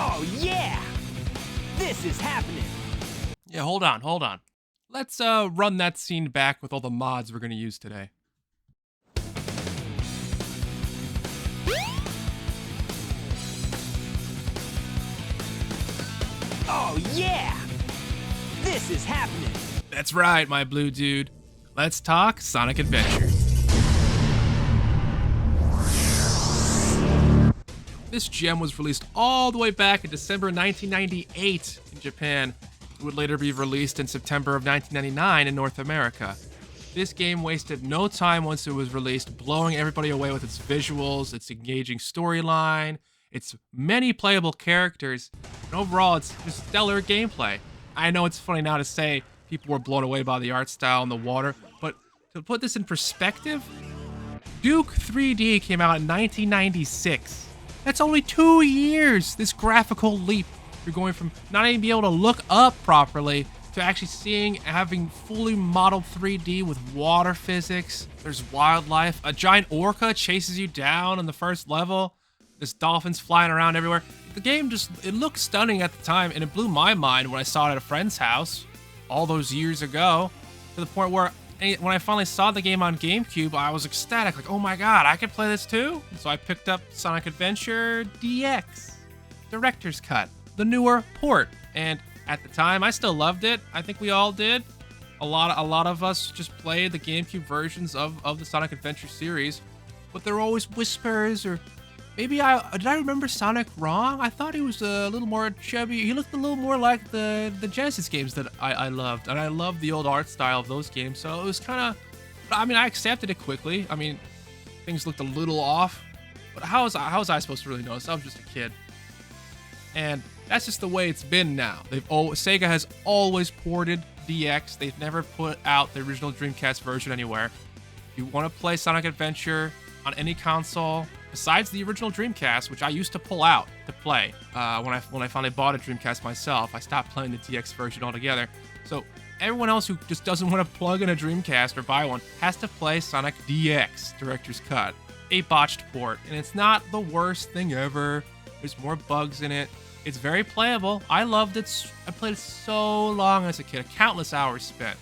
Oh yeah! This is happening! Yeah, hold on. Let's run that scene back with all the mods we're gonna use today. Oh yeah! This is happening! That's right, my blue dude. Let's talk Sonic Adventure. This gem was released all the way back in December 1998 in Japan. It would later be released in September of 1999 in North America. This game wasted no time once it was released, blowing everybody away with its visuals, its engaging storyline, its many playable characters, and overall its just stellar gameplay. I know it's funny now to say people were blown away by the art style and the water, but to put this in perspective, Duke 3D came out in 1996. That's only 2 years, this graphical leap. You're going from not even being able to look up properly to actually seeing, having fully modeled 3D with water physics. There's wildlife. A giant orca chases you down on the first level. There's dolphins flying around everywhere. The game just, it looked stunning at the time, and it blew my mind when I saw it at a friend's house all those years ago, to the point where when I finally saw the game on GameCube, I was ecstatic, like, oh my god, I could play this too? So I picked up Sonic Adventure DX, Director's Cut, the newer port, and at the time, I still loved it. I think we all did. A lot of us just played the GameCube versions of the Sonic Adventure series, but there were always whispers, or maybe did I remember Sonic wrong? I thought he was a little more chubby. He looked a little more like the Genesis games that I loved, and I loved the old art style of those games. So it was kind of, I mean, I accepted it quickly. I mean, things looked a little off, but how was I supposed to really notice? I was just a kid, and that's just the way it's been now. Sega has always ported DX. They've never put out the original Dreamcast version anywhere. If you want to play Sonic Adventure on any console besides the original Dreamcast, which I used to pull out to play when I finally bought a Dreamcast myself, I stopped playing the DX version altogether. So everyone else who just doesn't want to plug in a Dreamcast or buy one has to play Sonic DX Director's Cut, a botched port, and it's not the worst thing ever. There's more bugs in it. It's very playable. I loved it. I played it so long as a kid, countless hours spent.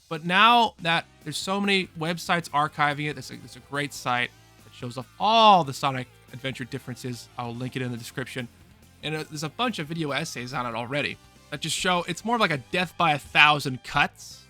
But now that there's so many websites archiving it, there's a great site that shows off all the Sonic Adventure differences. I'll link it in the description. And there's a bunch of video essays on it already that just show it's more like a death by 1,000 cuts,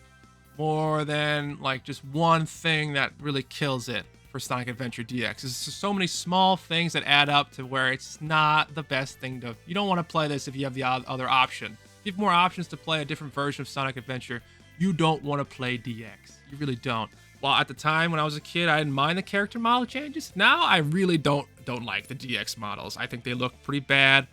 more than like just one thing that really kills it for Sonic Adventure DX. There's just so many small things that add up to where it's not the best thing to... You don't want to play this if you have the other option. If you have more options to play a different version of Sonic Adventure, you don't want to play DX. You really don't. Well, at the time when I was a kid, I didn't mind the character model changes. Now I really don't like the DX models. I think they look pretty bad.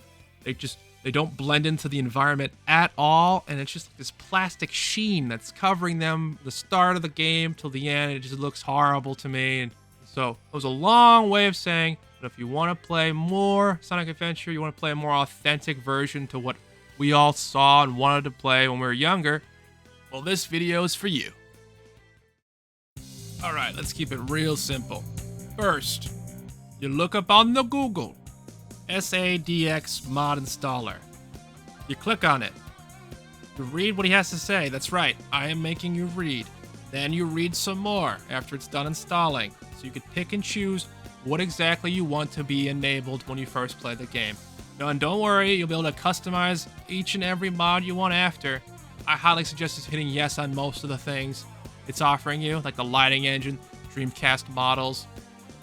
They don't blend into the environment at all, and it's just this plastic sheen that's covering them the start of the game till the end. It just looks horrible to me. And so it was a long way of saying that if you want to play more Sonic Adventure, you want to play a more authentic version to what we all saw and wanted to play when we were younger, well, this video is for you. All right, let's keep it real simple. First, you look up on the Google, SADX mod installer. You click on it. You read what he has to say. That's right, I am making you read. Then you read some more after it's done installing, so you can pick and choose what exactly you want to be enabled when you first play the game. No, and don't worry, you'll be able to customize each and every mod you want after. I highly suggest just hitting yes on most of the things it's offering you, like the lighting engine, Dreamcast models,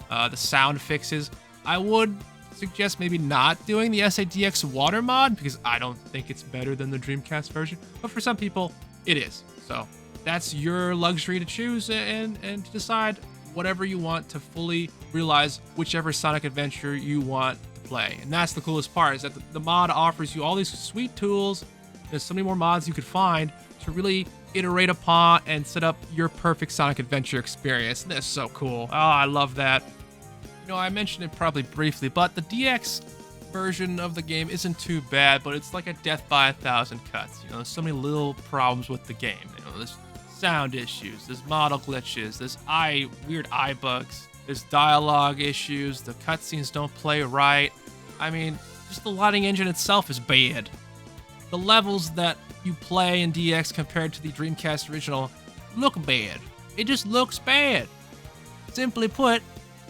the sound fixes. I would suggest maybe not doing the SADX water mod because I don't think it's better than the Dreamcast version, but for some people it is. So that's your luxury to choose and to decide whatever you want to fully realize whichever Sonic Adventure you want to play. And that's the coolest part, is that the mod offers you all these sweet tools. There's so many more mods you could find to really iterate upon and set up your perfect Sonic Adventure experience. And that's so cool. Oh, I love that. You know, I mentioned it probably briefly, but the DX version of the game isn't too bad, but it's like a death by 1,000 cuts. You know, there's so many little problems with the game. You know, there's sound issues, there's model glitches, there's weird eye bugs, there's dialogue issues, the cutscenes don't play right. I mean, just the lighting engine itself is bad. The levels that you play in DX compared to the Dreamcast original look bad. It just looks bad. Simply put,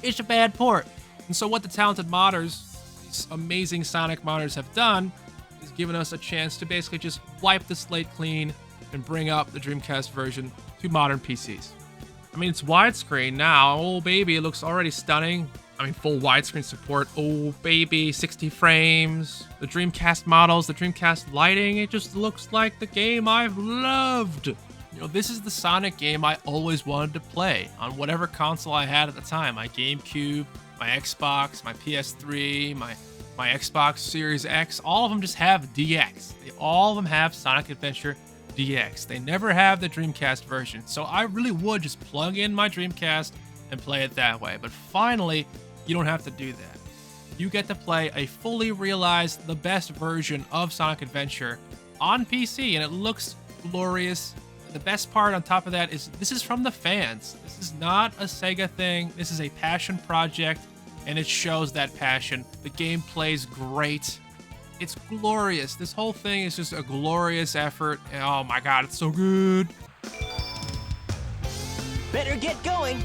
it's a bad port. And so what the talented modders, these amazing Sonic modders have done, is given us a chance to basically just wipe the slate clean and bring up the Dreamcast version to modern PCs. I mean, it's widescreen now. Oh, baby, it looks already stunning. I mean, full widescreen support. Oh, baby, 60 frames. The Dreamcast models, the Dreamcast lighting, it just looks like the game I've loved. You know, this is the Sonic game I always wanted to play on whatever console I had at the time. My GameCube, my Xbox, my PS3, my Xbox Series X. All of them just have DX. All of them have Sonic Adventure DX. They never have the Dreamcast version. So I really would just plug in my Dreamcast and play it that way. But finally, you don't have to do that. You get to play a fully realized, the best version of Sonic Adventure on PC, and it looks glorious. The best part on top of that is this is from the fans. This is not a Sega thing. This is a passion project, and it shows that passion. The game plays great. It's glorious. This whole thing is just a glorious effort. And oh my god, it's so good. Better get going.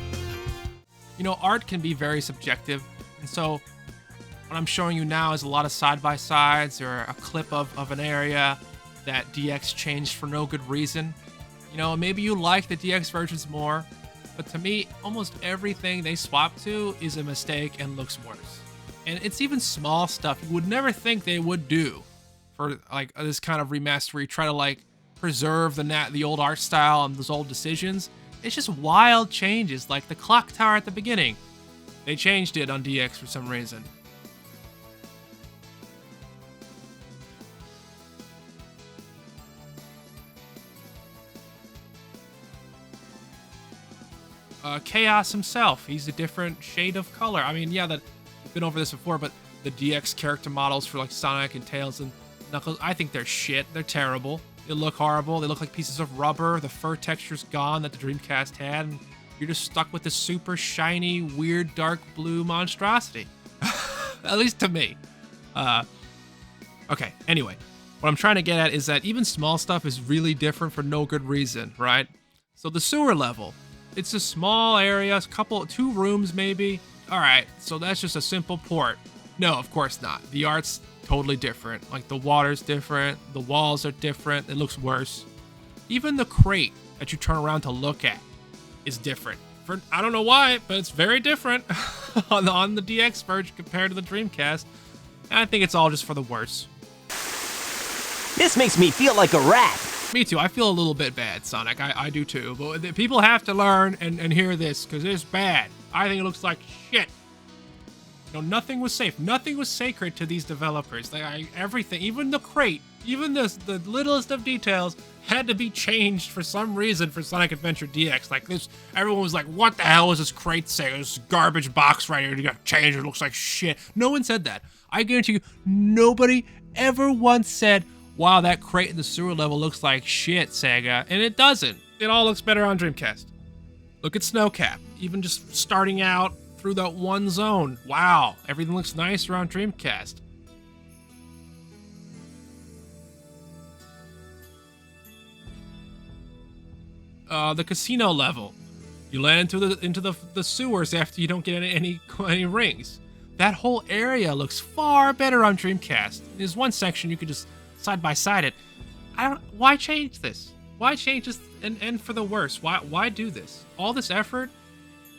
You know, art can be very subjective, and so what I'm showing you now is a lot of side-by-sides or a clip of an area that DX changed for no good reason. You know, maybe you like the DX versions more, but to me, almost everything they swap to is a mistake and looks worse. And it's even small stuff you would never think they would do for like this kind of remaster where you try to like preserve the old art style and those old decisions. It's just wild changes, like the clock tower at the beginning. They changed it on DX for some reason. Chaos himself, he's a different shade of color. I mean, yeah, we've been over this before, but the DX character models for like Sonic and Tails and Knuckles, I think they're shit. They're terrible. They look horrible. They look like pieces of rubber. The fur texture's gone that the Dreamcast had, and you're just stuck with this super shiny, weird, dark blue monstrosity. At least to me. Okay, anyway. What I'm trying to get at is that even small stuff is really different for no good reason, right? So the sewer level. It's a small area, two rooms maybe. All right, so that's just a simple port. No, of course not. The art's totally different. Like the water's different, the walls are different, it looks worse. Even the crate that you turn around to look at is different. I don't know why, but it's very different on the DX version compared to the Dreamcast. And I think it's all just for the worse. This makes me feel like a rat. Me too. I feel a little bit bad, Sonic. I do too. But people have to learn and hear this because it's bad. I think it looks like shit. You know, nothing was safe. Nothing was sacred to these developers. Everything, even the crate, even the littlest of details had to be changed for some reason for Sonic Adventure DX. Like this, everyone was like, what the hell is this crate saying? This garbage box right here. You gotta change it. It looks like shit. No one said that. I guarantee you, nobody ever once said, wow, that crate in the sewer level looks like shit, Sega. And it doesn't. It all looks better on Dreamcast. Look at Snowcap. Even just starting out through that one zone. Wow, everything looks nicer on Dreamcast. The casino level. You land into the sewers after you don't get any rings. That whole area looks far better on Dreamcast. There's one section you could just side by side it. Why change this? Why change this and for the worse? Why do this? All this effort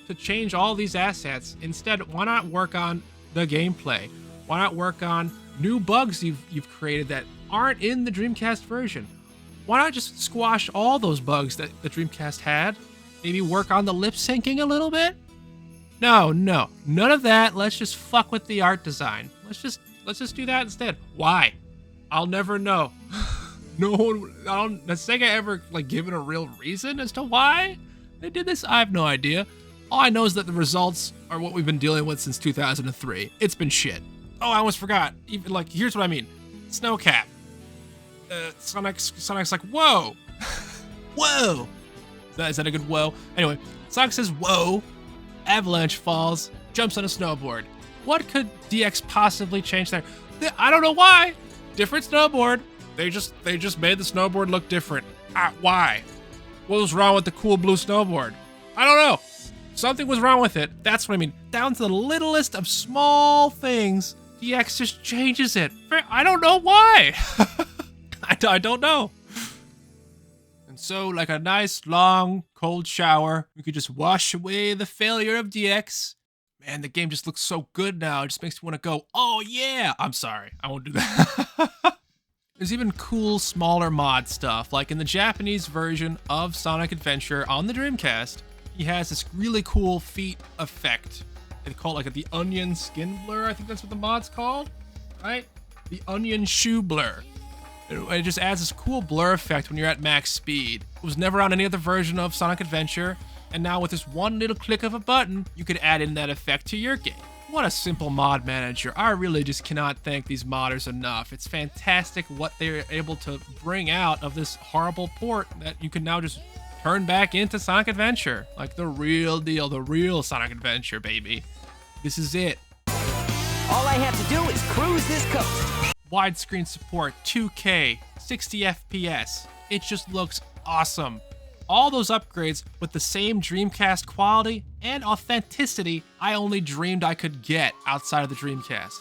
to change all these assets. Instead, why not work on the gameplay? Why not work on new bugs you've created that aren't in the Dreamcast version? Why not just squash all those bugs that the Dreamcast had? Maybe work on the lip syncing a little bit? No, none of that. Let's just fuck with the art design. Let's just do that instead. Why? I'll never know. No one, has Sega ever like given a real reason as to why they did this? I have no idea. All I know is that the results are what we've been dealing with since 2003. It's been shit. Oh, I almost forgot. Even like, here's what I mean. Snowcap. Sonic's like, whoa. Whoa. Is that a good whoa? Anyway, Sonic says, whoa. Avalanche falls, jumps on a snowboard. What could DX possibly change there? I don't know why. Different snowboard. They just made the snowboard look different. Why? What was wrong with the cool blue snowboard? I don't know. Something was wrong with it. That's what I mean. Down to the littlest of small things, DX just changes it. I don't know why. I don't know. And so, like a nice, long, cold shower, we could just wash away the failure of DX. Man, the game just looks so good now. It just makes me want to go, oh yeah. I'm sorry. I won't do that. There's even cool, smaller mod stuff. Like in the Japanese version of Sonic Adventure on the Dreamcast, he has this really cool feet effect. They call it like the onion skin blur. I think that's what the mod's called, right? The onion shoe blur. It just adds this cool blur effect when you're at max speed. It was never on any other version of Sonic Adventure, and now with this one little click of a button, you could add in that effect to your game. What a simple mod manager. I really just cannot thank these modders enough. It's fantastic what they're able to bring out of this horrible port that you can now just turn back into Sonic Adventure. Like the real deal, the real Sonic Adventure, baby. This is it. All I have to do is cruise this coast. Widescreen support, 2K, 60 FPS. It just looks awesome. All those upgrades with the same Dreamcast quality and authenticity I only dreamed I could get outside of the Dreamcast.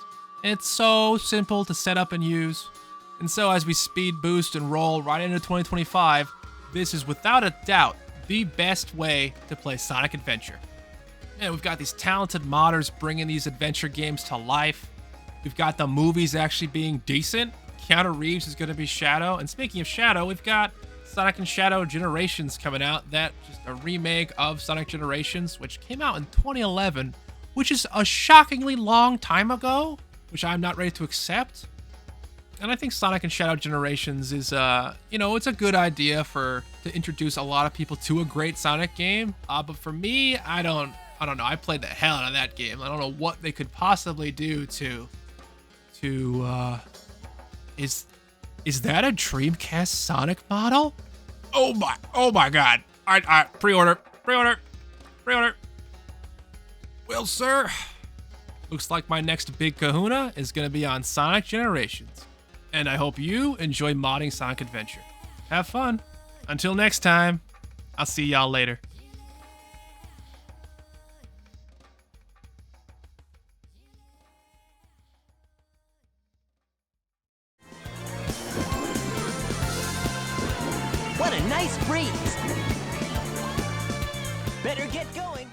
It's so simple to set up and use. And so as we speed boost and roll right into 2025, this is without a doubt the best way to play Sonic Adventure. And we've got these talented modders bringing these adventure games to life. We've got the movies actually being decent. Keanu Reeves is going to be Shadow. And speaking of Shadow, we've got Sonic and Shadow Generations coming out. That's just a remake of Sonic Generations, which came out in 2011, which is a shockingly long time ago, which I'm not ready to accept. And I think Sonic and Shadow Generations is, it's a good idea to introduce a lot of people to a great Sonic game. But for me, I don't know. I played the hell out of that game. I don't know what they could possibly do Is that a Dreamcast Sonic model? Oh my God. I pre-order. Well, sir, looks like my next big kahuna is gonna be on Sonic Generations. And I hope you enjoy modding Sonic Adventure. Have fun. Until next time, I'll see y'all later. What a nice breeze. Better get going.